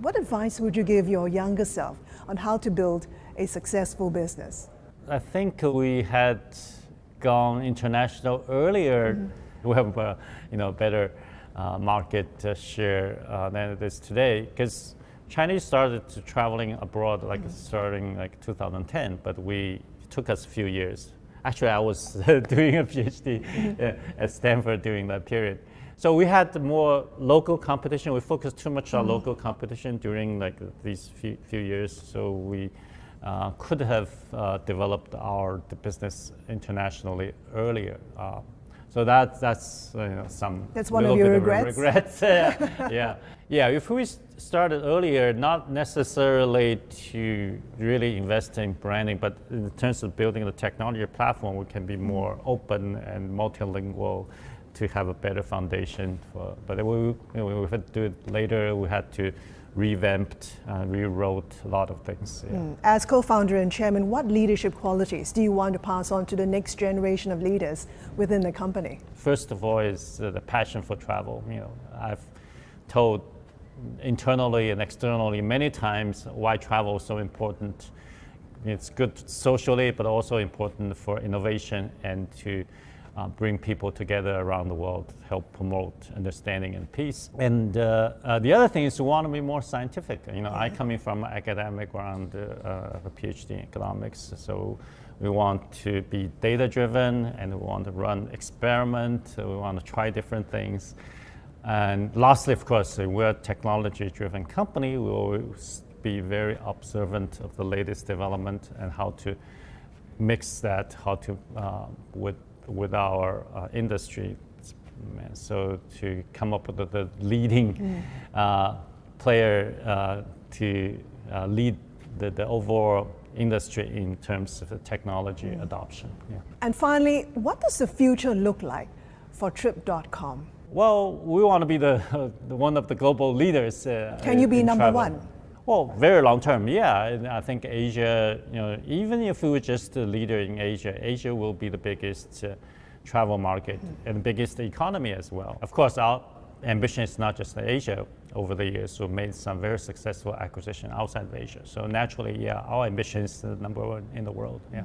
What advice would you give your younger self on how to build a successful business? I think we had gone international earlier. We have better market share than it is today, because Chinese started to traveling abroad starting 2010, but it took us a few years. Actually, I was doing a PhD at Stanford during that period. So we had more local competition. We focused too much on local competition during these few years. So we could have developed the business internationally earlier. So that's some. That's one of your regrets. Yeah. If we started earlier, not necessarily to really invest in branding, but in terms of building the technology platform, we can be more open and multilingual to have a better foundation for. But we had to do it later. We had to rewrote a lot of things. Yeah. As co-founder and chairman, what leadership qualities do you want to pass on to the next generation of leaders within the company? First of all is the passion for travel. I've told internally and externally many times why travel is so important. It's good socially, but also important for innovation and to bring people together around the world, help promote understanding and peace. And the other thing is we want to be more scientific. I coming from an academic background, a PhD in economics, so we want to be data-driven and we want to run experiments. We want to try different things. And lastly, of course, we're a technology-driven company. We always be very observant of the latest development and how to mix that, with our industry, so to come up with the leading player to lead the overall industry in terms of the technology adoption. Yeah. And finally, what does the future look like for Trip.com? Well, we want to be the one of the global leaders. Can you be number travel. one? Well, very long term, yeah. And I think Asia, even if we were just a leader in Asia, Asia will be the biggest travel market and the biggest economy as well. Of course, our ambition is not just Asia. Over the years, we've made some very successful acquisition outside of Asia. So naturally, yeah, our ambition is number one in the world. Yeah.